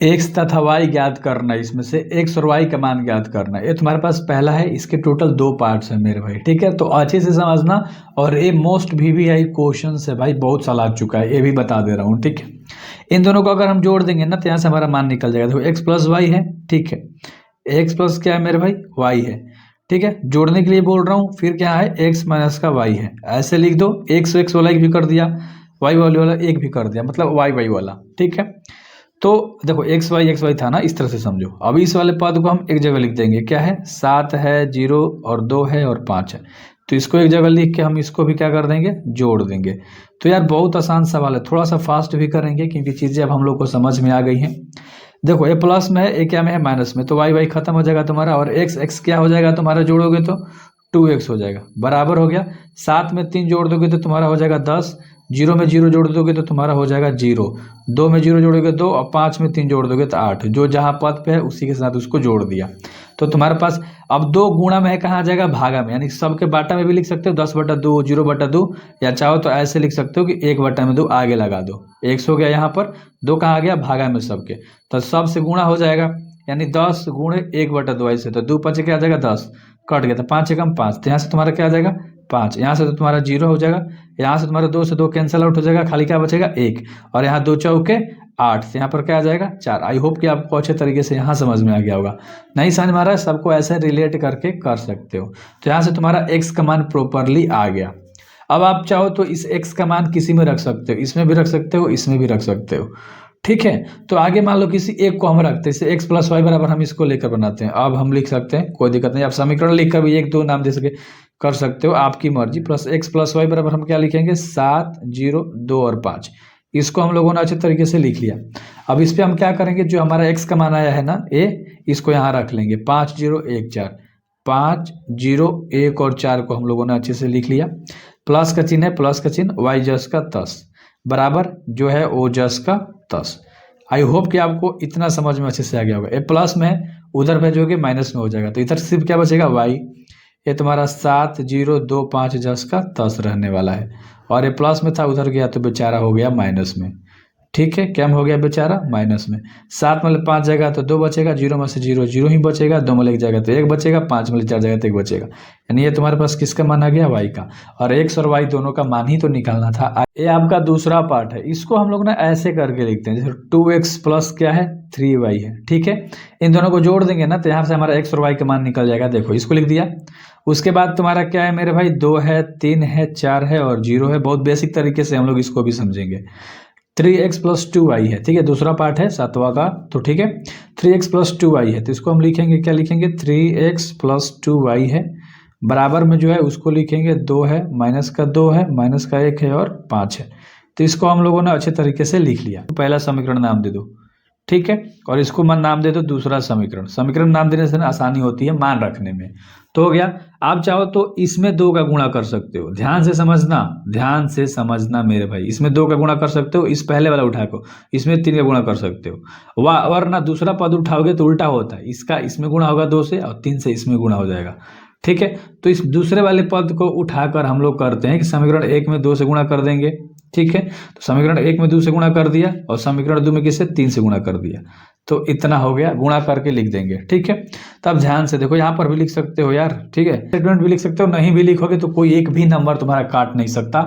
X तथा Y ज्ञात करना है, इसमें से एक्स और वाई का मान ज्ञात करना है। ये तुम्हारे पास पहला है, इसके टोटल 2 पार्ट्स है मेरे भाई, ठीक है। तो अच्छे से समझना, और ये मोस्ट VVI क्वेश्चन है भाई, बहुत साल आ चुका है, ये भी बता दे रहा हूँ, ठीक है। इन दोनों को अगर हम जोड़ देंगे ना तो यहाँ से हमारा मान निकल जाएगा। देखो एक्स प्लस वाई है, ठीक है, एक्स प्लस क्या है मेरे भाई, वाई है, ठीक है। जोड़ने के लिए बोल रहा हूँ, फिर क्या है, एक्स माइनस का वाई है, ऐसे लिख दो। एक्स वाला एक भी कर दिया, वाई वाला एक भी कर दिया, मतलब वाई वाला, ठीक है। तो देखो एक्स वाई था ना, इस तरह से समझो। अब इस वाले पद को हम एक जगह लिख देंगे, क्या है, 7 है, 0 और 2 है और 5 है। तो इसको एक जगह लिख के हम इसको भी क्या कर देंगे, जोड़ देंगे। तो यार बहुत आसान सवाल है, थोड़ा सा फास्ट भी करेंगे क्योंकि चीज़ें अब हम लोग को समझ में आ गई हैं। देखो ए प्लस में है, ए क्या में है, माइनस में, तो वाई खत्म हो जाएगा तुम्हारा, और एक्स क्या हो जाएगा तुम्हारा, जोड़ोगे तो 2x हो जाएगा, बराबर हो गया। 7 में 3 जोड़ दोगे तो तुम्हारा हो जाएगा 10, 0 में 0 जोड़ दोगे तो तुम्हारा हो जाएगा 0, 2 में 0 जोड़ोगे 2, और 5 में 3 जोड़ दोगे तो 8, जो जहाँ पद पे है उसी के साथ उसको जोड़ दिया। तो तुम्हारे पास अब 2 गुणा में है, कहाँ आ जाएगा, भागा में, यानी सबके बाटा में भी लिख सकते हो 10/2, 0/2, या चाहो तो ऐसे लिख सकते हो कि 1/2 आगे लगा दो, x हो गया यहाँ पर, 2 कहाँ आ गया, भागा में सबके, तो सबसे गुणा हो जाएगा, यानी 10 गुणे 1/2 ऐसे, तो 2 5 क्या आ जाएगा 10, कट गया, तो 5 एकम 5, तो यहाँ से तुम्हारा क्या आ जाएगा 5, यहाँ से तो तुम्हारा 0 हो जाएगा, यहाँ से तुम्हारा 2 से 2 कैंसिल आउट हो जाएगा, खाली क्या बचेगा 1, और यहाँ 2 चौके 8, तो यहाँ पर क्या आ जाएगा 4। आई होप कि आपको अच्छे तरीके से यहाँ समझ में आ गया होगा। नहीं समझ में आ रहा है, सबको ऐसे रिलेट करके कर सकते हो। तो यहाँ से तुम्हारा एक्स का मान प्रॉपरली आ गया। अब आप चाहो तो इस एक्स का मान किसी में रख सकते हो, इसमें भी रख सकते हो, इसमें भी रख सकते हो, ठीक है। तो आगे मान लो किसी एक को हम रखते हैं, जैसे एक्स प्लस वाई बराबर हम इसको लेकर बनाते हैं, अब हम लिख सकते हैं, कोई दिक्कत नहीं, आप समीकरण लिखकर भी 1 2 नाम दे सके कर सकते हो, आपकी मर्जी। प्लस एक्स प्लस वाई बराबर हम क्या लिखेंगे, 7 0 2 और 5, इसको हम लोगों ने अच्छे तरीके से लिख लिया। अब इस पर हम क्या करेंगे, जो हमारा एक्स का मान आया है ना ए, इसको यहाँ रख लेंगे, 5 0 1 4, 5 0 1 और 4 को हम लोगों ने अच्छे से लिख लिया। प्लस का चिन्ह है, प्लस का चिन्ह, वाई जस का 10 बराबर जो है ओ जस का 10। आई होप कि आपको इतना समझ में अच्छे से आ गया होगा। ए प्लस में उधर भेजोगे माइनस में हो जाएगा, तो इधर सिर्फ क्या बचेगा वाई। ये तुम्हारा 7 0 2 5 जस का 10 रहने वाला है, और ये प्लस में था उधर गया तो बेचारा हो गया माइनस में, ठीक है। क्या हो गया बेचारा, माइनस में। 7 में 5 जाएगा तो 2 बचेगा, 0 में से 0 0 ही बचेगा, 2 में 1 जाएगा तो 1 बचेगा, 5 में 4 जाएगा तो 1 बचेगा, यानी ये तुम्हारे पास किसका मान आ गया, वाई का। और एक्स और वाई दोनों का मान ही तो निकालना था। ये आपका दूसरा पार्ट है, इसको हम लोग ना ऐसे करके लिखते हैं, जैसे 2x प्लस क्या है 3y है, ठीक है। इन दोनों को जोड़ देंगे ना तो यहाँ से हमारा एक्स और वाई का मान निकल जाएगा। देखो इसको लिख दिया। उसके बाद तुम्हारा क्या है मेरे भाई, 2 है 3 है 4 है और 0 है। बहुत बेसिक तरीके से हम लोग इसको भी समझेंगे। 3x प्लस 2y है, ठीक है, दूसरा पार्ट है 7वां का, तो ठीक है। 3x प्लस 2y है, तो इसको हम लिखेंगे, क्या लिखेंगे, 3x प्लस 2y है, बराबर में जो है उसको लिखेंगे 2 है, माइनस का 2 है, माइनस का 1 है और 5 है। तो इसको हम लोगों ने अच्छे तरीके से लिख लिया। तो पहला समीकरण नाम दे दो, ठीक है, और इसको मान नाम दे दो दूसरा समीकरण। समीकरण नाम देने से ना आसानी होती है मान रखने में। तो हो गया। आप चाहो तो इसमें 2 का गुणा कर सकते हो, ध्यान से समझना, ध्यान से समझना मेरे भाई। इसमें 2 का गुणा कर सकते हो, इस पहले वाला उठा को, इसमें 3 का गुणा कर सकते हो। वरना दूसरा पद उठाओगे तो उल्टा होता है, इसका इसमें गुणा होगा 2 से और 3 से इसमें गुणा हो जाएगा, ठीक है। तो इस दूसरे वाले पद को उठाकर हम लोग करते हैं कि समीकरण 1 में 2 से गुणा कर देंगे, ठीक है। तो समीकरण 1 में 2 से गुणा कर दिया और समीकरण 2 में किससे 3 से गुणा कर दिया, तो इतना हो गया, गुणा करके लिख देंगे, ठीक है। तब ध्यान से देखो, यहाँ पर भी लिख सकते हो यार, ठीक है, स्टेटमेंट भी लिख सकते हो, नहीं भी लिखोगे तो कोई एक भी नंबर तुम्हारा काट नहीं सकता,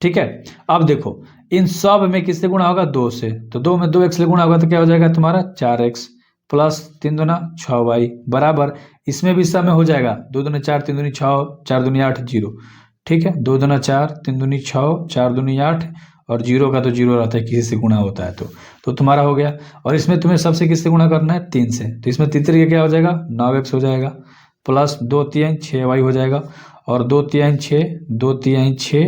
ठीक है। अब देखो इन सब में किससे गुणा होगा, 2 से, तो 2 में 2x से गुणा होगा तो क्या हो जाएगा तुम्हारा 4x प्लस 3 दूना 6y बराबर, इसमें भी सब में हो जाएगा, 2 दूनी 4 3 दूनी 6 4 दूनी 8 0, ठीक है। 2 दूना 4 3 दूनी 6 4 दूनी 8, और 0 का तो 0 रहता है, किसी से गुणा होता है तो तुम्हारा हो गया। और इसमें तुम्हें सबसे किससे गुणा करना है, 3 से, तो इसमें 3 तरीके क्या हो जाएगा 9x हो जाएगा, प्लस 2 3 6y हो जाएगा, और 2 3 6 2 3 6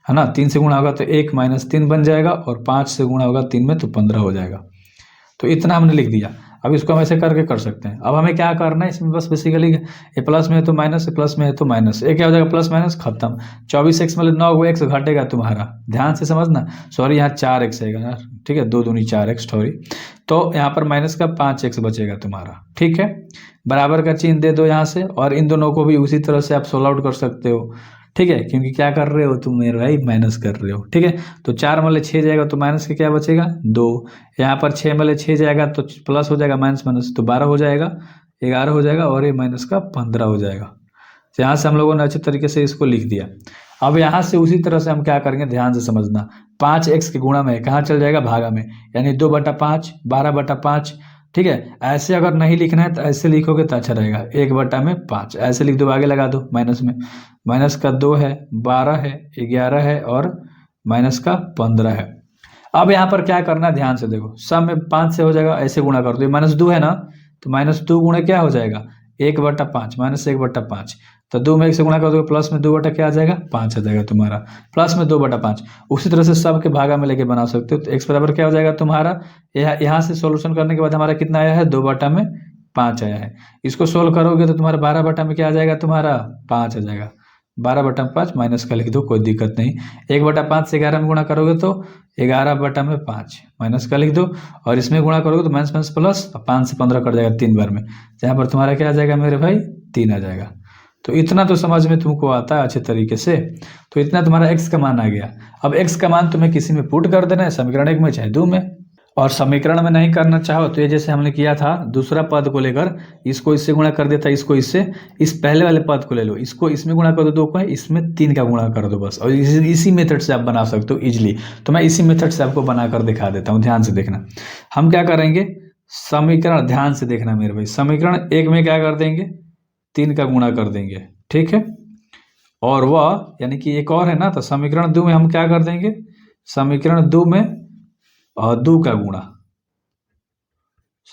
है ना, 3 से गुणा होगा तो 1 माइनस 3 बन जाएगा, और 5 से गुणा होगा 3 में तो 15 हो जाएगा। तो इतना हमने लिख दिया। अब इसको हम ऐसे करके कर सकते हैं। अब हमें क्या करना है इसमें, बस बेसिकली ए प्लस में है तो माइनस, ए प्लस में है तो माइनस, ए क्या हो जाएगा प्लस माइनस खत्म। 24x मतलब 9 घटेगा तुम्हारा, ध्यान से समझना, सॉरी यहाँ 4x है यार, ठीक है, 2 दूनी 4x सॉरी, तो यहाँ पर माइनस का 5x बचेगा तुम्हारा, ठीक है। बराबर का चिन्ह दे दो यहाँ से, और इन दोनों को भी उसी तरह से आप सोल्व आउट कर सकते हो, ठीक है, क्योंकि क्या कर रहे हो तुम मेरे भाई, माइनस कर रहे हो। ठीक है, तो 4 में 6 जाएगा तो माइनस के क्या बचेगा 2। यहाँ पर 6 में 6 जाएगा तो प्लस हो जाएगा, माइनस माइनस तो 12 हो जाएगा, 11 हो जाएगा और ये माइनस का 15 हो जाएगा। तो यहाँ से हम लोगों ने अच्छे तरीके से इसको लिख दिया। अब यहाँ से उसी तरह से हम क्या करेंगे, ध्यान से समझना। 5x के गुणा में कहाँ चल जाएगा, भागा में, यानी 2/5, 12/5। ठीक है, ऐसे अगर नहीं लिखना है तो ऐसे लिखोगे तो अच्छा रहेगा, 1/5 ऐसे लिख दो, आगे लगा दो माइनस में। माइनस का 2 है, 12 है, 11 है और माइनस का 15 है। अब यहाँ पर क्या करना है, ध्यान से देखो, सब में 5 से हो जाएगा, ऐसे गुणा कर दो। -2 है ना, तो -2 गुणे क्या हो जाएगा 1/5, -1/5। तो 2 में 1 से गुणा कर दोगे, प्लस में 2 बटा क्या आ जाएगा 5 आ जाएगा तुम्हारा, प्लस में 2/5। उसी तरह से सब के भागा में लेके बना सकते हो। तो x बराबर क्या हो जाएगा तुम्हारा, यहाँ से सॉल्यूशन करने के बाद हमारा कितना आया है, 2/5 आया है। इसको सोल्व करोगे तो तुम्हारा 12 में क्या आ जाएगा, तुम्हारा 5 आ जाएगा। 12/5 माइनस का लिख दो, कोई दिक्कत नहीं। 1/5 से 11 में गुणा करोगे तो 11/5 माइनस का लिख दो, और इसमें गुणा करोगे तो माइनस माइनस प्लस, 5 से 15 कट जाएगा 3 बार में। यहाँ पर तुम्हारा क्या आ जाएगा मेरे भाई, 3 आ जाएगा। तो इतना तो समझ में तुमको आता है अच्छे तरीके से। तो इतना तुम्हारा x का मान आ गया। अब x का मान तुम्हें किसी में पुट कर देना है, समीकरण 1 में चाहे 2 में। और समीकरण में नहीं करना चाहो तो ये जैसे हमने किया था, दूसरा पद को लेकर इसको इससे गुणा कर देता, इसको इससे, इस पहले वाले पद को ले लो, इसको इसमें गुणा कर दो 2 को, इसमें 3 का गुणा कर दो बस। और इसी मेथड से आप बना सकते हो इजिली। तो मैं इसी मेथड से आपको बनाकर दिखा देता हूँ, ध्यान से देखना। हम क्या करेंगे, समीकरण ध्यान से देखना मेरे भाई, समीकरण 1 में क्या कर देंगे, 3 का गुणा कर देंगे। ठीक है, और वह यानी कि एक और है ना, तो समीकरण 2 में हम क्या कर देंगे, समीकरण 2 में 2 का गुणा,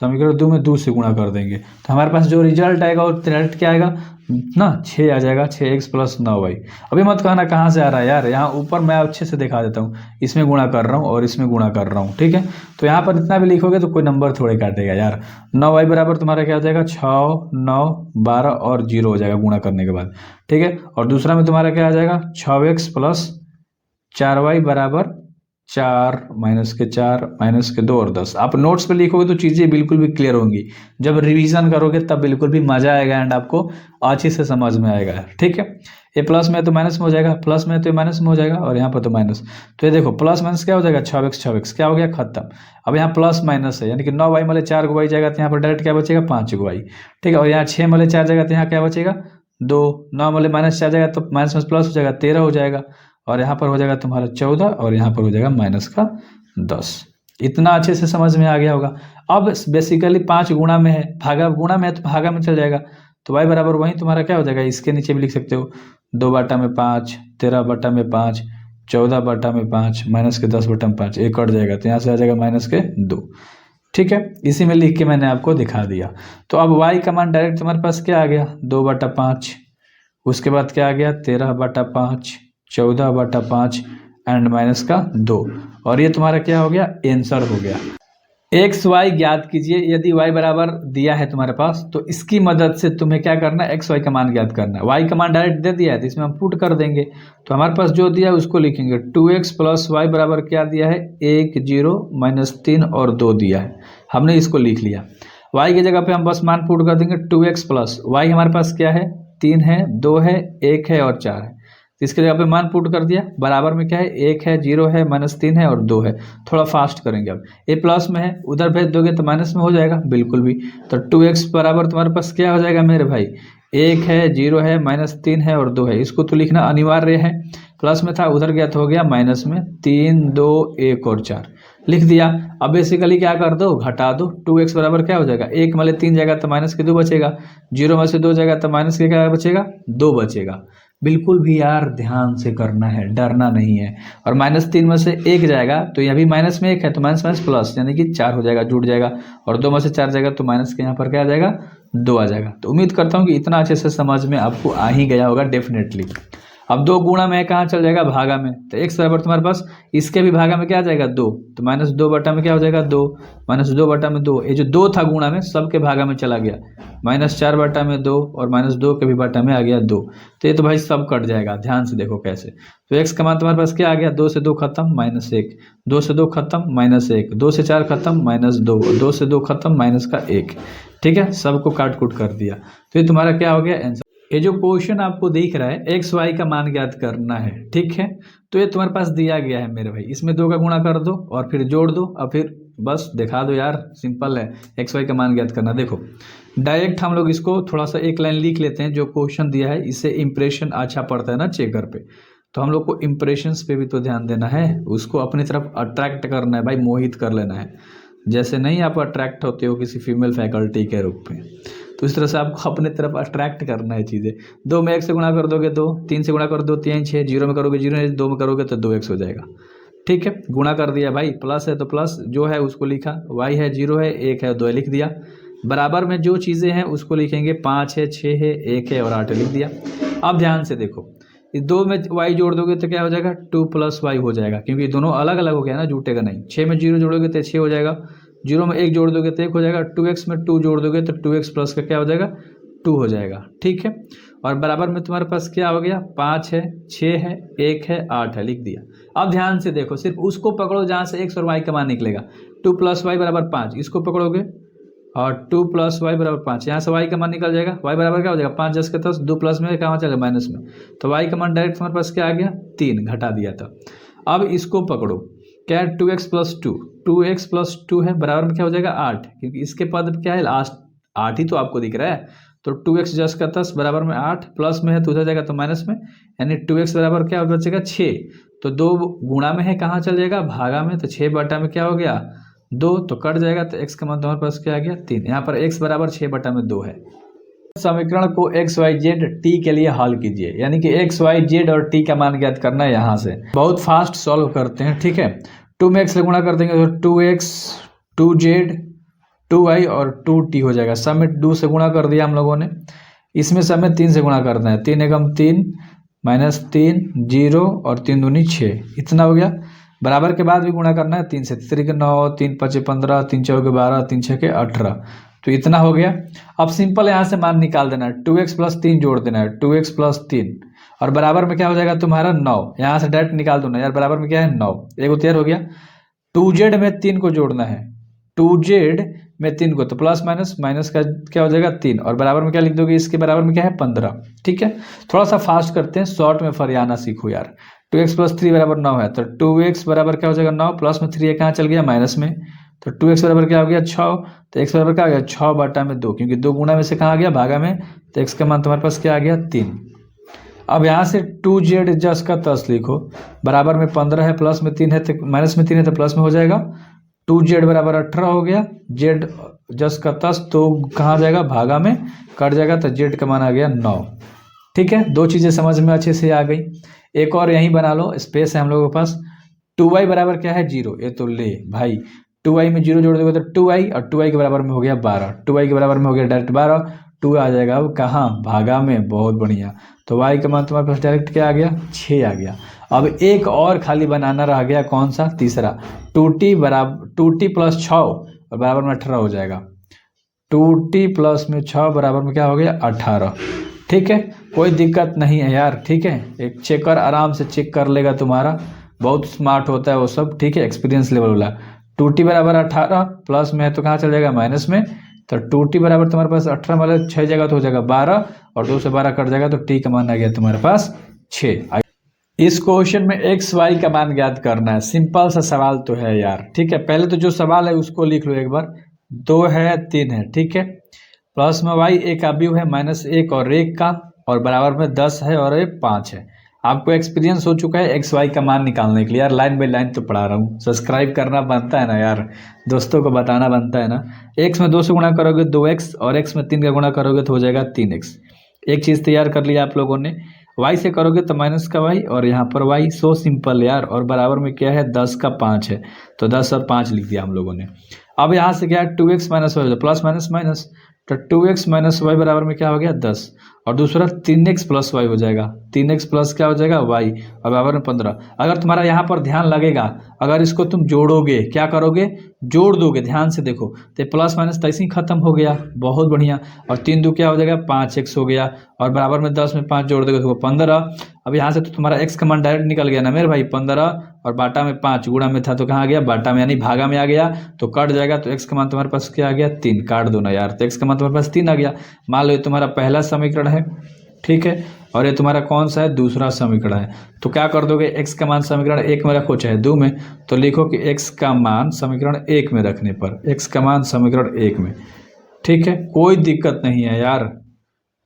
समीकरण 2 में 2 से गुणा कर देंगे। तो हमारे पास जो रिजल्ट आएगा वो डायरेक्ट क्या आएगा ना, 6 आ जाएगा, 6x + 9y। अभी मत कहना कहाँ से आ रहा है यार, यहाँ ऊपर मैं अच्छे से दिखा देता हूँ, इसमें गुणा कर रहा हूँ और इसमें गुणा कर रहा हूँ। ठीक है, तो यहाँ पर इतना भी लिखोगे तो कोई नंबर थोड़े काटेगा यार। 9y बराबर तुम्हारा क्या हो जाएगा, 6, 9, 12 और 0 हो जाएगा गुणा करने के बाद। ठीक है, और दूसरा में तुम्हारा क्या आ जाएगा, 6x + 4y बराबर 4 माइनस के 4 माइनस के 2 और 10। आप नोट्स पे लिखोगे तो चीज़ें बिल्कुल भी क्लियर होंगी, जब रिवीजन करोगे तब बिल्कुल भी मजा आएगा एंड आपको अच्छे से समझ में आएगा। ठीक है, ये प्लस में तो माइनस में हो जाएगा, प्लस में तो माइनस में हो जाएगा, और यहाँ पर तो माइनस। तो ये देखो प्लस माइनस क्या हो जाएगा, 6x क्या हो गया, खत्म। अब यहाँ प्लस माइनस है, यानी कि 9y में 4 y जाएगा तो यहाँ पर डायरेक्ट क्या बचेगा, 5 y। ठीक है, और यहाँ 6 में 4 जाएगा तो यहाँ क्या बचेगा 2, 9 में -4 जाएगा तो माइनस में प्लस हो जाएगा, 13 हो जाएगा, और यहाँ पर हो जाएगा तुम्हारा 14, और यहाँ पर हो जाएगा -10। इतना अच्छे से समझ में आ गया होगा। अब बेसिकली 5 गुणा में है, भागा गुणा में है तो भागा में चल जाएगा। तो y बराबर वहीं तुम्हारा क्या हो जाएगा, इसके नीचे भी लिख सकते हो, 2/5, 13/5, 14/5, -10/5, एक कट जाएगा तो यहाँ से आ जाएगा -2। ठीक है, इसी में लिख के मैंने आपको दिखा दिया। तो अब y का मान डायरेक्ट तुम्हारे पास क्या आ गया, 2/5, उसके बाद क्या आ गया 13/5, 14/5 एंड -2, और ये तुम्हारा क्या हो गया, आंसर हो गया। एक्स वाई ज्ञात कीजिए। यदि y बराबर दिया है तुम्हारे पास तो इसकी मदद से तुम्हें क्या करना है, एक्स वाई का मान ज्ञात करना है। y का मान डायरेक्ट दे दिया है तो इसमें हम पुट कर देंगे। तो हमारे पास जो दिया है उसको लिखेंगे, 2x + y बराबर क्या दिया है, 1, 0, -3 और 2 दिया है, हमने इसको लिख लिया। y की जगह पे हम बस मान पुट कर देंगे, 2x + y हमारे पास क्या है, 3 है, 2 है, 1 है और 4 है। तो इसके जगह पे मान पुट कर दिया, बराबर में क्या है, 1 है, 0 है, -3 है और 2 है। थोड़ा फास्ट करेंगे। अब ये प्लस में है, उधर भेज दोगे तो माइनस में हो जाएगा बिल्कुल भी। तो 2x बराबर तुम्हारे पास क्या हो जाएगा मेरे भाई, 1 है, 0 है, -3 है और 2 है। इसको तो लिखना अनिवार्य है, प्लस में था उधर गया तो हो गया माइनस में, 3, 2, 1 और 4 लिख दिया। अब बेसिकली क्या कर दो, घटा दो। 2x बराबर क्या हो जाएगा, 1 में 3 जाएगा तो -2 बचेगा, 0 में से 2 जाएगा तो माइनस के क्या बचेगा, 2 बचेगा। बिल्कुल भी यार ध्यान से करना है, डरना नहीं है। और -3 में से 1 जाएगा तो यहाँ भी माइनस में 1 है तो माइनस प्लस यानी कि 4 हो जाएगा, जुड़ जाएगा। और 2 में से 4 जाएगा तो माइनस के यहाँ पर क्या आ जाएगा, 2 आ जाएगा। तो उम्मीद करता हूँ कि इतना अच्छे से समझ में आपको आ ही गया होगा डेफिनेटली। अब 2 गुणा में कहाँ चल जाएगा, भागा में। तो x बराबर तुम्हारे पास इसके भी भागा में क्या आ जाएगा, 2। तो -2 बटा में क्या हो जाएगा, 2, -2 बटा में 2। ये जो 2 था गुणा में सबके भागा में चला गया, -4 बटा में 2 और -2 के भी बटा में आ गया 2। तो ये तो भाई सब कट जाएगा, ध्यान से देखो कैसे। तो x का मान तुम्हारे पास क्या आ गया, 2 से 2 खत्म, -1, 2 से 2 खत्म, -1, 2 से 4 खत्म, -2, 2 से 2 खत्म, -1। ठीक है, सबको काट कूट कर दिया। तो ये तुम्हारा क्या हो गया आंसर। ये जो क्वेश्चन आपको दिख रहा है एक्स वाई का मान ज्ञात करना है, ठीक है। तो ये तुम्हारे पास दिया गया है मेरे भाई, इसमें 2 का गुणा कर दो और फिर जोड़ दो और फिर बस दिखा दो यार, सिंपल है। एक्स वाई का मान ज्ञात करना। देखो डायरेक्ट हम लोग इसको थोड़ा सा एक लाइन लिख लेते हैं। जो क्वेश्चन दिया है इससे इंप्रेशन अच्छा पड़ता है ना चेकर पे, तो हम लोग को इंप्रेशंस पे भी तो ध्यान देना है, उसको अपनी तरफ अट्रैक्ट करना है भाई, मोहित कर लेना है। जैसे नहीं आप अट्रैक्ट होते हो किसी फीमेल फैकल्टी के रूप में, तो इस तरह से आपको अपने तरफ अट्रैक्ट करना है चीज़ें। 2 में 1 से गुणा कर दोगे 2, 3 से गुणा कर दो 3 6, 0 में करोगे 0, 2 में करोगे तो 2x हो जाएगा, ठीक है। गुणा कर दिया भाई, प्लस है तो प्लस जो है उसको लिखा, y है 0 है 1 है 2 है लिख दिया। बराबर में जो चीज़ें हैं उसको लिखेंगे, 5 है 6 है 1 है और 8 है लिख दिया। अब ध्यान से देखो, इस 2 में y जोड़ दोगे तो क्या हो जाएगा 2 + y हो जाएगा, क्योंकि दोनों अलग अलग हो गया ना, जुटेगा नहीं। 6 में 0 जोड़ोगे तो 6 हो जाएगा, 0 में 1 जोड़ दोगे तो 1 हो जाएगा, 2x में 2 जोड़ दोगे तो 2x प्लस का क्या हो जाएगा 2 हो जाएगा, ठीक है। और बराबर में तुम्हारे पास क्या हो गया 5 है 6 है 1 है 8 है लिख दिया। अब ध्यान से देखो, सिर्फ उसको पकड़ो जहाँ से x और y का मान निकलेगा। 2 + y = 5, इसको पकड़ोगे और 2 + y = 5, यहाँ से y का मान निकल जाएगा। y बराबर क्या हो जाएगा 5 10 के 10, 2 प्लस में कहाँ चलेगा माइनस में, तो y का मान डायरेक्ट तुम्हारे पास क्या आ गया 3, घटा दिया था। अब इसको पकड़ो, क्या है 2x + 2, 2x + 2 है बराबर में क्या हो जाएगा 8, क्योंकि इसके पद क्या है लास्ट 8 ही तो आपको दिख रहा है। तो 2x 10 का 10 बराबर में 8, प्लस में है तो उधर जाएगा तो माइनस में, यानी 2x बराबर क्या बचेगा 6। तो 2 गुणा में है कहाँ चल जाएगा भागा में, तो 6 बटा में क्या हो गया 2, तो कट जाएगा, तो x का मान तुम्हारे पास क्या आ गया 3। यहाँ पर x बराबर 6 बटा में 2 है। समीकरण को x y z t के लिए हल कीजिए, यानी कि x y z और t का मान ज्ञात करना है। यहाँ से बहुत फास्ट सॉल्व करते हैं, ठीक है। 2 में x से गुणा कर देंगे तो 2x 2z 2y और 2t हो जाएगा। सब में 2 से गुणा कर दिया हम लोगों ने, इसमें सब में 3 से गुणा करना है। 3 एकम 3 -3 0 और 3 दूनी 6, इतना हो गया। बराबर के बाद भी गुणा करना है 3 से, 3 के 9 3 5 15 3 4 के 12 3 6 के 18, तो इतना हो गया। अब सिंपल यहाँ से मान निकाल देना है, 2x + 3 जोड़ देना है, 2x + 3 और बराबर में क्या हो जाएगा तुम्हारा 9। यहाँ से डायरेक्ट निकाल दो ना यार, बराबर में क्या है 9, एक तैयार हो गया। 2z में 3 को जोड़ना है, 2z में 3 को, तो प्लस माइनस का क्या हो जाएगा 3 और बराबर में क्या लिख दोगे, इसके बराबर में क्या है 15, ठीक है। थोड़ा सा फास्ट करते हैं, शॉर्ट में फरियाना सीखो यार। 2x + 3 = 9 है, तो 2x बराबर क्या हो जाएगा 9, प्लस में 3 कहाँ चल गया माइनस में, तो 2x बराबर क्या हो गया 6, तो x बराबर क्या आ गया 6 बटा में 2, क्योंकि 2 गुणा में से कहाँ आ गया भागा में, तो x का मान तुम्हारे पास क्या आ गया 3। अब यहाँ से 2z जस का तस लिखो, बराबर में 15 है, प्लस में 3 है तो माइनस में 3 है तो प्लस में हो जाएगा। 2z बराबर 18 हो गया, z जस का तस तो कहाँ जाएगा भागा में, कट जाएगा, तो z का मान आ गया 9, ठीक है। 2 चीज़ें समझ में अच्छे से आ गई। एक और यहीं बना लो, स्पेस है हम लोगों के पास। 2y बराबर क्या है 0, ये तो ले भाई 2y में 0 जोड़ दोगे तो 2y और 2y के बराबर में हो गया 12, 2y के बराबर में हो गया डायरेक्ट 12, 2 आ जाएगा अब कहाँ भागा में, बहुत बढ़िया। तो y का मान तुम्हारे पास डायरेक्ट क्या आ गया 6 आ गया। अब एक और खाली बनाना रह गया, कौन सा तीसरा, 2t + 6 और बराबर में 18 हो जाएगा। 2t + में 6 बराबर में क्या हो गया 18, ठीक है। कोई दिक्कत नहीं है यार, ठीक है। एक चेकर आराम से चेक कर लेगा तुम्हारा, बहुत स्मार्ट होता है वो सब, ठीक है, एक्सपीरियंस लेवल वाला। 2t बराबर 18, प्लस में है तो कहाँ चल जाएगा माइनस में, तो 2t बराबर तुम्हारे पास 18 मतलब 6 जगह तो हो जाएगा 12 और 2 से 12 कट जाएगा, तो t का मान आ गया तुम्हारे पास 6। इस क्वेश्चन में x y का मान ज्ञात करना है। सिंपल सा सवाल तो है यार, ठीक है। पहले तो जो सवाल है उसको लिख लो एक बार, 2 है 3 है, ठीक है। प्लस में y एक अवयव है -1 और 1 का, और बराबर में 10 है और 5 है। आपको एक्सपीरियंस हो चुका है एक्स वाई का मान निकालने के लिए। यार लाइन बाई लाइन तो पढ़ा रहा हूँ, सब्सक्राइब करना बनता है ना यार, दोस्तों को बताना बनता है ना। एक्स में 2 से गुणा करोगे 2x और x में 3 का गुणा करोगे तो हो जाएगा 3x। एक चीज़ तैयार कर लिया आप लोगों ने। y से करोगे तो माइनस का y और यहाँ पर y, सो सिंपल यार। और बराबर में क्या है 10 का 5 है, तो 10 और 5 लिख दिया हम लोगों ने। अब यहाँ से क्या है 2x minus Y, plus minus minus, तो 2x माइनस वाई बराबर में क्या हो गया 10, और दूसरा 3x प्लस वाई हो जाएगा। 3x प्लस क्या हो जाएगा y, और बराबर में 15। अगर तुम्हारा यहाँ पर ध्यान लगेगा, अगर इसको तुम जोड़ोगे, क्या करोगे जोड़ दोगे, ध्यान से देखो, तो प्लस माइनस तैसे ही खत्म हो गया, बहुत बढ़िया। और 3 2 क्या हो जाएगा 5x हो गया, और बराबर में 10 में 5 जोड़ दोगे तो 15। अब यहाँ से तो तुम्हारा x का मान डायरेक्ट निकल गया ना मेरे भाई 15, और बाटा में 5, गुणा में था तो कहाँ आ गया बाटा में, यानी भागा में आ गया, तो कट जाएगा। तो x का मान तुम्हारे पास क्या आ गया 3, काट दो ना यार, तो x का मान तुम्हारे पास 3 आ गया। मान लो तुम्हारा पहला समीकरण है, ठीक है। और ये तुम्हारा कौन सा है, दूसरा समीकरण है। तो क्या कर दोगे, x का मान समीकरण 1 में रखो चाहे 2 में, तो लिखो कि x का मान समीकरण 1 में रखने पर, x का मान समीकरण 1 में, ठीक है। कोई दिक्कत नहीं है यार,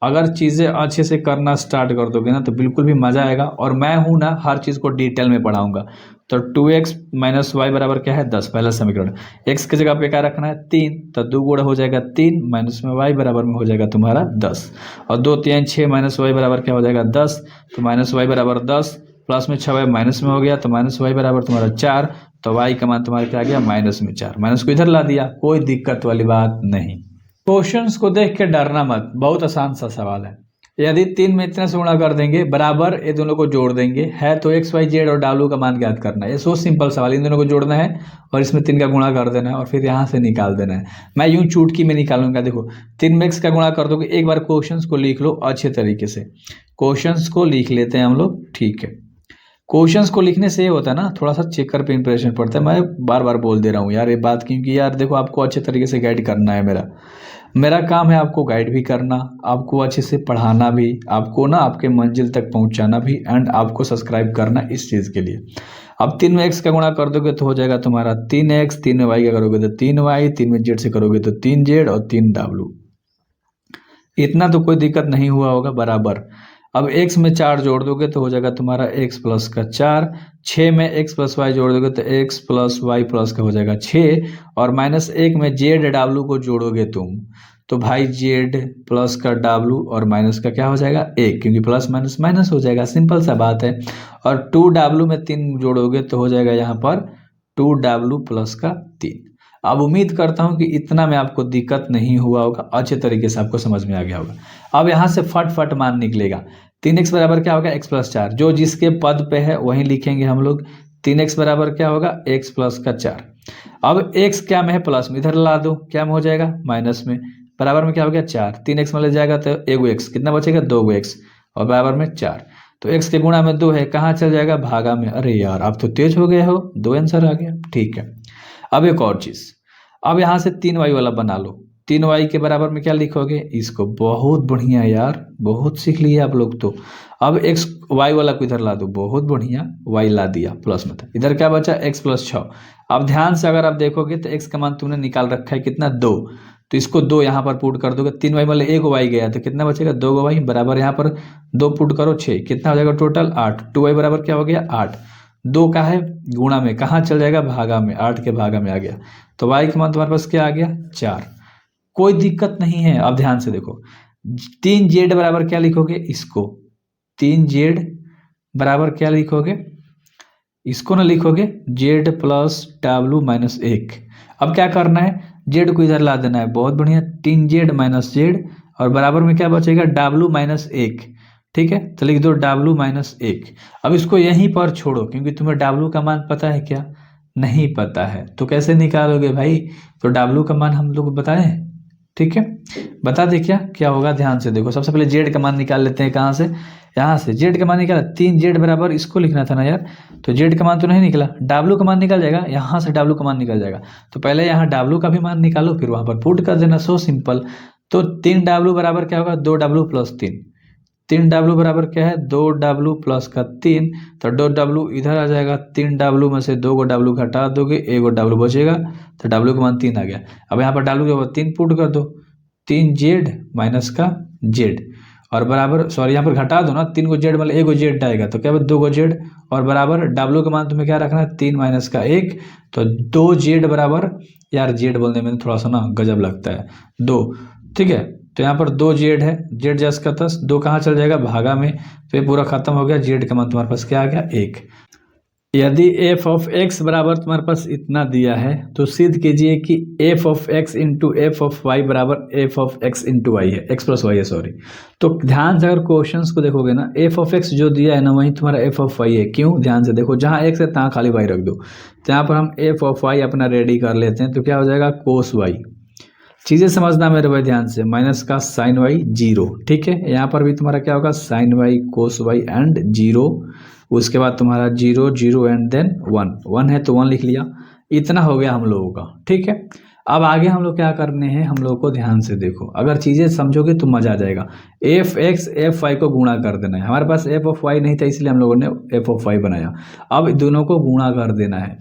अगर चीज़ें अच्छे से करना स्टार्ट कर दोगे ना तो बिल्कुल भी मज़ा आएगा। और मैं हूँ ना, हर चीज़ को डिटेल में पढ़ाऊंगा। तो 2x माइनस वाई बराबर क्या है, 10, पहला समीकरण। x की जगह पे क्या रखना है, 3, तो 2 गुणा हो जाएगा 3, माइनस में y बराबर में हो जाएगा तुम्हारा 10, और 2 3 6, माइनस वाई बराबर क्या हो जाएगा 10, तो माइनस वाई बराबर 10, प्लस में 6 माइनस में हो गया, तो माइनस वाई बराबर तुम्हारा 4, तो y का मान तुम्हारा क्या आ गया, -4, माइनस को इधर ला दिया, कोई दिक्कत वाली बात नहीं। क्वेश्चंस को देख के डरना मत, बहुत आसान सा सवाल है। यदि 3 में इतना से गुणा कर देंगे, बराबर ये दोनों को जोड़ देंगे, है तो एक्स वाई जेड और डब्ल्यू का मान ज्ञात करना है। ये सो सिंपल सवाल, इन दोनों को जोड़ना है और इसमें 3 का गुणा कर देना है और फिर यहाँ से निकाल देना है। मैं यूं चुटकी में निकालूंगा, देखो 3 में x का गुणा कर दोगे। एक बार क्वेश्चंस को लिख लो अच्छे तरीके से, क्वेश्चंस को लिख लेते हैं हम लोग, ठीक है। क्वेश्चंस को लिखने से ये होता है ना, थोड़ा सा चेकर पे इंप्रेशन पड़ता है। मैं बार बार बोल दे रहा हूँ यार ये बात, क्योंकि यार देखो आपको अच्छे तरीके से गाइड करना है। मेरा काम है आपको गाइड भी करना, आपको अच्छे से पढ़ाना भी, आपको ना आपके मंजिल तक पहुंचाना भी, एंड आपको सब्सक्राइब करना इस चीज़ के लिए। अब 3 में x का गुणा कर दोगे तो हो जाएगा तुम्हारा 3x, 3 में y का करोगे तो 3y, 3 में z से करोगे तो 3z और 3w। इतना तो कोई दिक्कत नहीं हुआ होगा, बराबर। अब x में 4 जोड़ दोगे तो हो जाएगा तुम्हारा x प्लस का 4, 6 में x प्लस वाई जोड़ दोगे तो x प्लस वाई प्लस का हो जाएगा 6, और -1 में जेड डब्लू को जोड़ोगे तुम तो भाई जेड प्लस का डब्लू और माइनस का क्या हो जाएगा 1, क्योंकि प्लस माइनस माइनस हो जाएगा, सिंपल सा बात है। और 2w में 3 जोड़ोगे तो हो जाएगा यहाँ पर 2w प्लस का 3। अब उम्मीद करता हूँ कि इतना में आपको दिक्कत नहीं हुआ होगा, अच्छे तरीके से आपको समझ में आ गया होगा। अब यहाँ से फट फट मान निकलेगा। 3x बराबर क्या होगा, x प्लस 4, जो जिसके पद पे है वहीं लिखेंगे हम लोग। 3x बराबर क्या होगा, x प्लस का 4। अब x क्या में है, प्लस में, इधर ला दो, क्या में हो जाएगा, माइनस में, बराबर में क्या हो गया 4, 3x में ले जाएगा तो एगो x, कितना बचेगा 2 x, और बराबर में 4। तो x के गुणा में 2 है, कहाँ चल जाएगा, भागा में। अरे यार आप तो तेज हो गए हो, 2 आंसर आ गया, ठीक है। अब एक और चीज, अब यहाँ से 3y वाला बना लो। 3y के बराबर में क्या लिखोगे, इसको, बहुत बढ़िया यार, बहुत सीख लिए आप लोग तो। अब x y वाला को इधर ला दो, बहुत बढ़िया, y ला दिया प्लस में था, इधर क्या बचा x प्लस 6। अब ध्यान से अगर आप देखोगे तो x का मान तुमने निकाल रखा है कितना, 2, तो इसको 2 यहाँ पर पुट कर दोगे। 3y वाले एक y गया तो कितना बचेगा, 2y, बराबर यहाँ पर 2 पुट करो 6, कितना हो जाएगा टोटल 8। 2y बराबर क्या हो गया 8, 2 का है गुणा में, कहाँ चल जाएगा, भागा में, 8 के भागा में आ गया, तो y का मान तुम्हारे पास क्या आ गया 4। कोई दिक्कत नहीं है। अब ध्यान से देखो, 3z बराबर क्या लिखोगे, इसको 3z बराबर क्या लिखोगे, इसको ना लिखोगे z प्लस w माइनस 1। अब क्या करना है, z को इधर ला देना है, बहुत बढ़िया, 3z माइनस z, और बराबर में क्या बचेगा, w माइनस 1, ठीक है। तो लिख दो w माइनस 1। अब इसको यहीं पर छोड़ो, क्योंकि तुम्हें w का मान पता है क्या, नहीं पता है, तो कैसे निकालोगे भाई, तो w का मान हम लोग बताएं, ठीक है, बता दे क्या होगा। ध्यान से देखो, सबसे पहले z का मान निकाल लेते हैं, कहाँ से, यहाँ से z का मान निकाला, 3z बराबर, इसको लिखना था ना यार, तो z का मान तो नहीं निकला, w का मान निकल जाएगा, यहाँ से w का मान निकल जाएगा, तो पहले यहाँ w का भी मान निकालो, फिर वहां पर पुट कर देना, सो सिंपल। तो 3w बराबर क्या होगा, 2w प्लस 3, 3w बराबर क्या है, 2w प्लस का 3, तो 2w इधर आ जाएगा, 3w में से 2 को w घटा दोगे, 1 w बचेगा, तो w का मान 3 आ गया। अब यहाँ पर w के ऊपर 3 पुट कर दो, 3z माइनस का z, और बराबर, सॉरी यहाँ पर घटा दो ना, 3 को z मतलब 1 को z आएगा, तो क्या 2 को z, और बराबर w का मान तुम्हें क्या रखना है, 3 माइनस का 1, तो 2z बराबर, यार z बोलने में थोड़ा सा ना गजब लगता है, 2, ठीक है। तो यहाँ पर 2z है, z जस का 10, 2 कहाँ चल जाएगा, भागा में, तो ये पूरा खत्म हो गया। z का मान तुम्हारे पास क्या आ गया, 1। यदि f ऑफ x बराबर तुम्हारे पास इतना दिया है तो सिद्ध कीजिए कि f of x into F of Y बराबर f of x into Y है, x प्लस वाई है, सॉरी। तो ध्यान से अगर क्वेश्चंस को देखोगे ना, f ऑफ x जो दिया है ना वही तुम्हारा f ऑफ y है। क्यों, ध्यान से देखो, जहाँ x है तहाँ खाली y रख दो, तो यहाँ पर हम f ऑफ y अपना रेडी कर लेते हैं, तो क्या हो जाएगा, कोस y। चीजें समझना मेरे भाई ध्यान से, माइनस का साइन वाई 0, ठीक है। यहाँ पर भी तुम्हारा क्या होगा, sine Y cos Y and 0, उसके बाद तुम्हारा 0 0 एंड देन 1 है तो 1 लिख लिया। इतना हो गया हम लोगों का, ठीक है। अब आगे हम लोग क्या करने हैं, हम लोग को ध्यान से देखो, अगर चीज़ें समझोगे तो मज़ा आ जाएगा। एफ एक्स एफ वाई को गुणा कर देना है। हमारे पास एफ ऑफ वाई नहीं था इसलिए हम लोगों ने एफ ऑफ वाई बनाया। अब दोनों को गुणा कर देना है।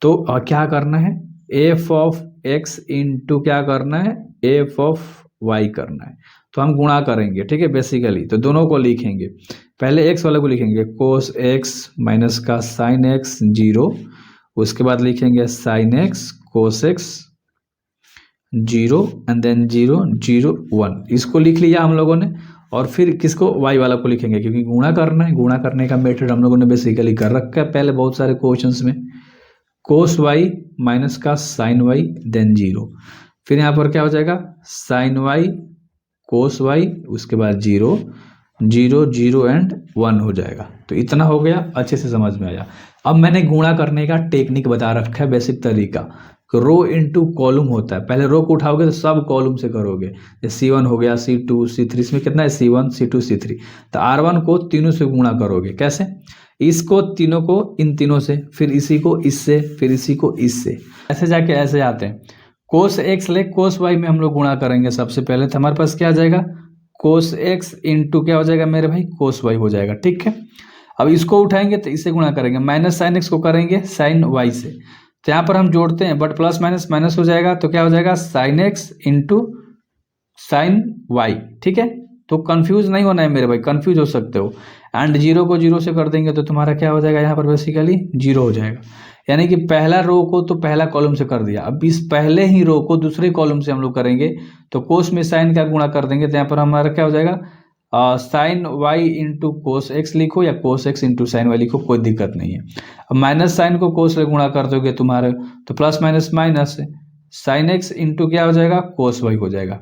तो क्या करना है, एफ ऑफ एक्स इंटू क्या करना है, एफ ऑफ वाई करना है। तो हम गुणा करेंगे, ठीक है, बेसिकली तो दोनों को लिखेंगे। पहले एक्स वाले को लिखेंगे कोस एक्स माइनस का साइन एक्स 0, उसके बाद लिखेंगे sine X cos X 0 and then 0 0 1, इसको लिख लिया हम लोगों ने। और फिर किसको, वाई वाला को लिखेंगे, क्योंकि गुणा करना है। गुणा करने का मेथड हम लोगों ने बेसिकली कर रखा है पहले बहुत सारे क्वेश्चंस में। कोस वाई माइनस का साइन वाई देन 0, फिर यहाँ पर क्या हो जाएगा, साइन वाई कोस वाई, उसके बाद 0 0 0 एंड 1 हो जाएगा। तो इतना हो गया, अच्छे से समझ में आया। अब मैंने गुणा करने का टेक्निक बता रखा है, बेसिक तरीका। रो इनटू कॉलम होता है, पहले रो को उठाओगे तो सब कॉलम से करोगे। C1 हो गया, C2 C3, इसमें कितना है C1 C2 C3। तो R1 को तीनों से गुणा करोगे, कैसे, इसको तीनों को इन तीनों से, फिर इसी को इससे, फिर इसी को इससे, ऐसे जाके ऐसे आते हैं। कोस एक्स ले कोस वाई में हम लोग गुणा करेंगे सबसे पहले। तो हमारे पास क्या आ जाएगा, कोस एक्स इंटू क्या हो जाएगा मेरे भाई, कोस वाई हो जाएगा, ठीक है। अब इसको उठाएंगे तो इससे गुणा करेंगे, माइनस साइन एक्स को करेंगे साइन वाई से। तो यहाँ पर हम जोड़ते हैं, बट प्लस माइनस माइनस हो जाएगा, तो क्या हो जाएगा sine X into sine Y, ठीक है। तो कंफ्यूज नहीं होना है मेरे भाई, कंफ्यूज हो सकते हो। एंड 0 को 0 से कर देंगे तो तुम्हारा क्या हो जाएगा, यहाँ पर बेसिकली 0 हो जाएगा। यानी कि पहला रो को तो पहला कॉलम से कर दिया, अब इस पहले ही रो को दूसरे कॉलम से हम लोग करेंगे। तो कोस में साइन का गुणा कर देंगे, तो यहाँ पर हमारा क्या हो जाएगा, sine Y into cos X लिखो या cos x into sine Y लिखो, कोई दिक्कत नहीं है। अब माइनस साइन को कोस से गुणा कर दोगे तुम्हारे, तो plus minus minus sign X into क्या हो जाएगा, कोस वाई हो जाएगा।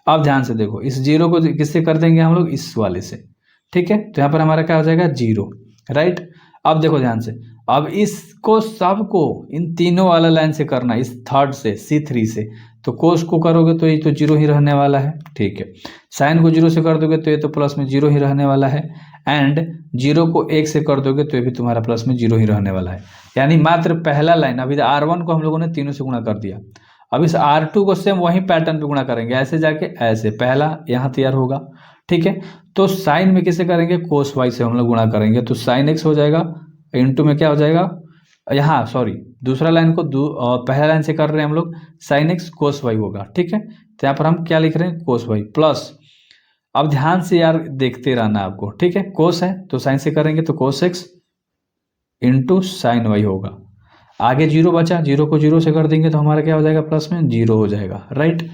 अब ध्यान से देखो, इस 0 को किससे कर देंगे हम लोग, इस वाले से, ठीक है। तो यहाँ पर हमारा क्या हो जाएगा 0, राइट। अब देखो ध्यान से, अब इसको सबको इन तीनों वाला लाइन से करना, इस थर्ड से C3 से। तो कोस को करोगे तो ये तो 0 ही रहने वाला है, ठीक है। साइन को 0 से कर दोगे तो ये तो प्लस में 0 ही रहने वाला है। एंड 0 को 1 से कर दोगे तो ये भी तुम्हारा प्लस में 0 ही रहने वाला है। यानी मात्र पहला लाइन, अभी R1 को हम लोगों ने तीनों से गुणा कर दिया। अब इस R2 को सेम वही पैटर्न पे गुणा करेंगे, ऐसे जाके ऐसे, पहला यहाँ तैयार होगा, ठीक है। तो साइन में किसे करेंगे, कोस वाई से हम लोग गुणा करेंगे, तो साइन एक्स हो जाएगा, इंटू में क्या हो जाएगा, यहाँ सॉरी दूसरा लाइन को पहला लाइन से कर रहे हैं हम लोग, साइन एक्स कोस वाई होगा, ठीक है। तो यहाँ पर हम क्या लिख रहे हैं, कोस वाई प्लस, अब ध्यान से यार देखते रहना आपको, ठीक है। कोस है तो साइन से करेंगे तो cos x into sine Y होगा। आगे 0 बचा, 0 को 0 से कर देंगे तो हमारा क्या हो जाएगा, प्लस में 0 हो जाएगा, राइट।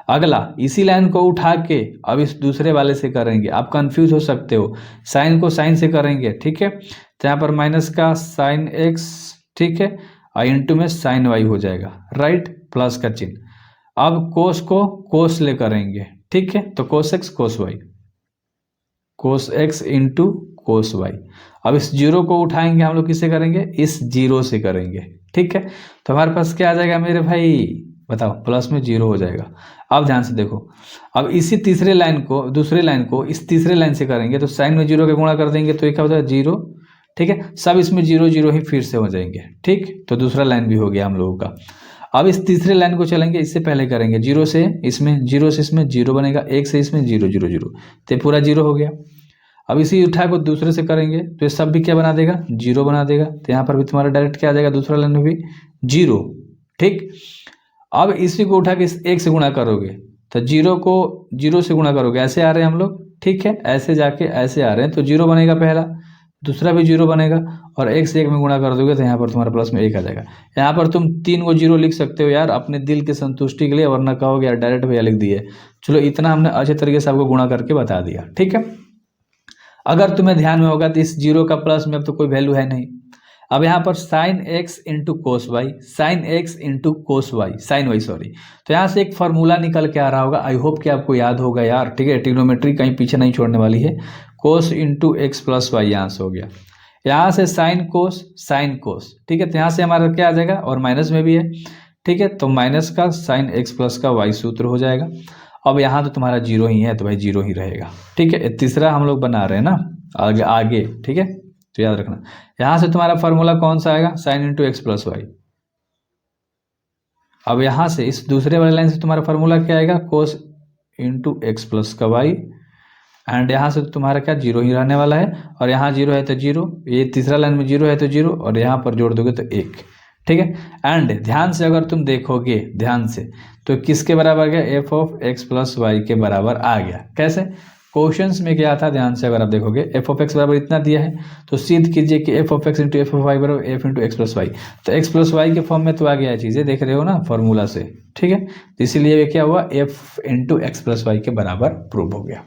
अगला इसी लाइन को उठा के अब इस दूसरे वाले से करेंगे, आप कंफ्यूज हो सकते हो, साइन को साइन से करेंगे, ठीक है। तो यहाँ पर माइनस का साइन एक्स, ठीक है, और इंटू में साइन वाई हो जाएगा, राइट, प्लस का चिन्ह। अब कोस को कोस ले करेंगे, ठीक है, तो cos x cos y, cos x into cos y. अब इस 0 को उठाएंगे हम लोग, किससे करेंगे, इस 0 से करेंगे, ठीक है। तो हमारे पास क्या आ जाएगा मेरे भाई, बताओ, प्लस में 0 हो जाएगा। अब ध्यान से देखो, अब इसी तीसरे लाइन को, दूसरे लाइन को इस तीसरे लाइन से करेंगे, तो साइन में 0 का गुणा कर देंगे तो ये क्या हो जाएगा 0, ठीक है। सब इसमें 0 0 ही फिर से हो जाएंगे, ठीक। तो दूसरा लाइन भी हो गया हम लोगों का। अब इस तीसरे लाइन को चलेंगे, इससे पहले करेंगे 0 से इसमें, 0 से इसमें 0 बनेगा, 1 से इसमें 0 0 0, तो पूरा 0 हो गया। अब इसी उठा को दूसरे से करेंगे तो ये सब भी क्या बना देगा, 0 बना देगा। तो यहाँ पर भी तुम्हारा डायरेक्ट क्या आ जाएगा, दूसरा लाइन में भी 0, ठीक। अब इसी को उठा के इस 1 से गुणा करोगे, तो 0 को 0 से गुणा करोगे, ऐसे आ रहे हैं हम लोग, ठीक है, ऐसे जाके ऐसे आ रहे हैं, तो 0 बनेगा पहला, दूसरा भी 0 बनेगा, और 1 से 1 में गुणा कर दोगे तो यहाँ पर तुम्हारा प्लस में 1 आ जाएगा। यहाँ पर तुम 3 को 0 लिख सकते हो यार, अपने दिल की संतुष्टि के लिए, वरना कहोगे यार डायरेक्ट भैया लिख दिए। चलो इतना हमने अच्छे तरीके से आपको गुणा करके बता दिया, ठीक है। अगर तुम्हें ध्यान में होगा तो इस 0 का प्लस में अब तो कोई वैल्यू है नहीं। अब यहाँ पर sine X into cos Y, sine X into cos Y, sine Y sorry, तो यहाँ से एक फार्मूला निकल के आ रहा होगा, आई होप कि आपको याद होगा यार, ठीक है। ट्रिग्नोमेट्री कहीं पीछे नहीं छोड़ने वाली है। कोस इंटू एक्स प्लस वाई यहाँ से हो गया, यहाँ से साइन कोस, ठीक है। तो यहाँ से हमारा क्या आ जाएगा, और माइनस में भी है, ठीक है, तो माइनस का साइन एक्स प्लस का वाई सूत्र हो जाएगा। अब यहाँ तो तुम्हारा 0 ही है, तो भाई 0 ही रहेगा, ठीक है। तीसरा हम लोग बना रहे हैं ना आगे, ठीक है, तो याद रखना। यहाँ से तुम्हारा फार्मूला कौन सा आएगा, sine into x plus Y, अब यहाँ से इस दूसरे वाले लाइन से तुम्हारा फार्मूला क्या आएगा, कोस इंटू एक्स प्लस का वाई, एंड यहाँ से तुम्हारा क्या जीरो ही रहने वाला है, और यहाँ जीरो है तो जीरो, ये तीसरा लाइन में जीरो है तो जीरो, और यहाँ पर जोड़ दोगे तो एक। ठीक है, एंड ध्यान से अगर तुम देखोगे ध्यान से तो किसके बराबर गया, F of X plus Y के बराबर आ गया। कैसे, क्वेश्चंस में क्या था, ध्यान से अगर आप देखोगे एफ ऑफ एक्स बराबर इतना दिया है तो सिद्ध कीजिए कि f of x into F of Y बराबर f into x plus y, तो एक्स प्लस वाई के फॉर्म में तो आ गया है, चीज़ें देख रहे हो ना फॉर्मूला से। ठीक है, तो इसीलिए क्या हुआ, F into x plus Y के बराबर प्रूव हो गया।